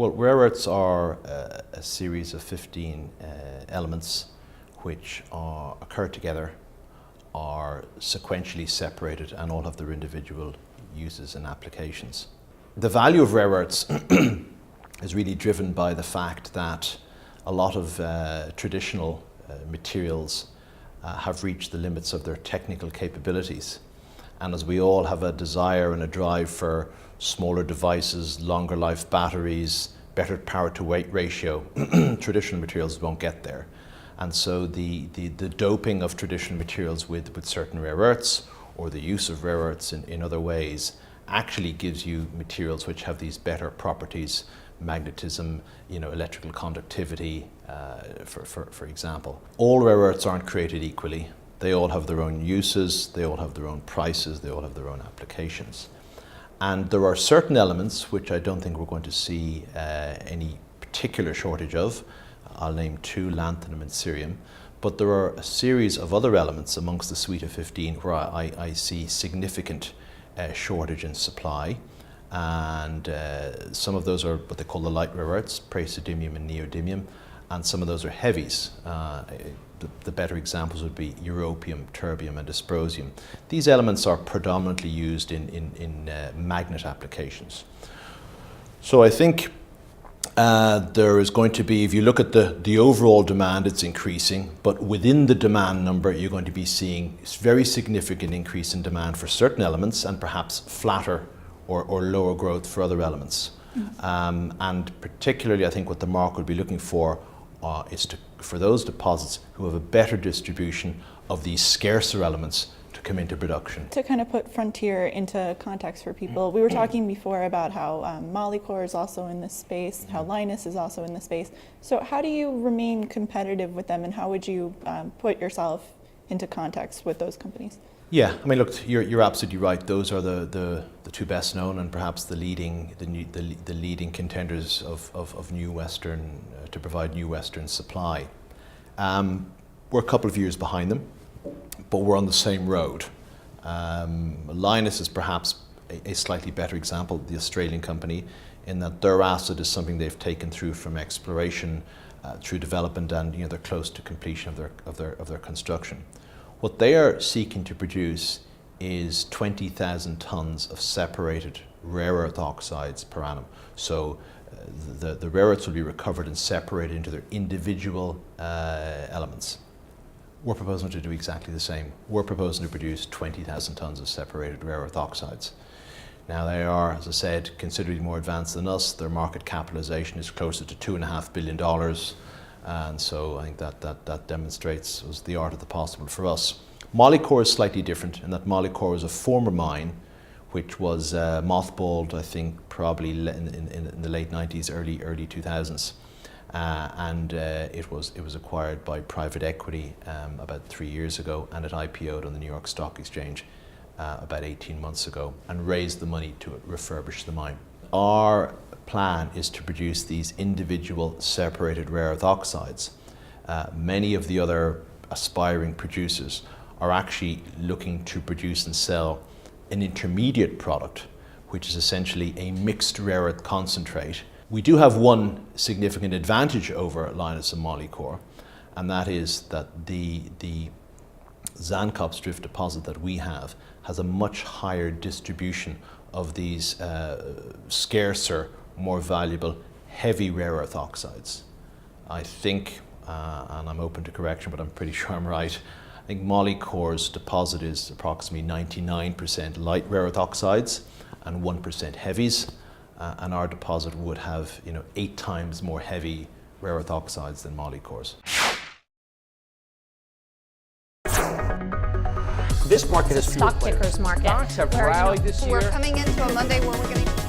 Well, rare earths are a series of 15 elements which occur together, are sequentially separated, and all have their individual uses and applications. The value of rare earths is really driven by the fact that a lot of traditional materials have reached the limits of their technical capabilities. And as we all have a desire and a drive for smaller devices, longer life batteries, better power to weight ratio, traditional materials won't get there. And so the doping of traditional materials with certain rare earths, or the use of rare earths in other ways, actually gives you materials which have these better properties, magnetism, electrical conductivity, for example. All rare earths aren't created equally. They all have their own uses, they all have their own prices, they all have their own applications. And there are certain elements which I don't think we're going to see any particular shortage of. I'll name two, lanthanum and cerium. But there are a series of other elements amongst the suite of 15 where I see significant shortage in supply. And some of those are what they call the light rare earths, praseodymium and neodymium, and some of those are heavies. The better examples would be europium, terbium and dysprosium. These elements are predominantly used in magnet applications. So I think there is going to be, if you look at the overall demand, it's increasing, but within the demand number you're going to be seeing a very significant increase in demand for certain elements and perhaps flatter or lower growth for other elements. And particularly I think what the market would be looking for is for those deposits who have a better distribution of these scarcer elements to come into production. To kind of put Frontier into context for people, we were talking before about how Molycorp is also in this space, how Lynas is also in this space. So how do you remain competitive with them, and how would you put yourself into context with those companies? Yeah, I mean, look, you're absolutely right. Those are the two best known and perhaps the leading contenders of new Western to provide new Western supply. We're a couple of years behind them, but we're on the same road. Lynas is perhaps a slightly better example, the Australian company, in that their asset is something they've taken through from exploration through development, and they're close to completion of their construction. What they are seeking to produce is 20,000 tons of separated rare earth oxides per annum. So the rare earths will be recovered and separated into their individual elements. We're proposing to do exactly the same. We're proposing to produce 20,000 tons of separated rare earth oxides. Now they are, as I said, considerably more advanced than us. Their market capitalization is closer to $2.5 billion. And so I think that demonstrates was the art of the possible for us. Molycorp is slightly different in that Molycorp is a former mine which was mothballed, I think, probably in the late 90s, early 2000s. And it was acquired by private equity about 3 years ago, and it IPO'd on the New York Stock Exchange about 18 months ago and raised the money to refurbish the mine. Our plan is to produce these individual separated rare earth oxides. Many of the other aspiring producers are actually looking to produce and sell an intermediate product, which is essentially a mixed rare earth concentrate. We do have one significant advantage over Lynas and Molycorp, and that is that the Zankopsdrift deposit that we have has a much higher distribution of these scarcer, more valuable, heavy rare earth oxides. I think, and I'm open to correction, but I'm pretty sure I'm right, I think Molycorp's deposit is approximately 99% light rare earth oxides and 1% heavies, and our deposit would have 8 times more heavy rare earth oxides than Molycorp's. This market is stock tickers market. Stocks have rallied this year. We're coming into a Monday where we're going to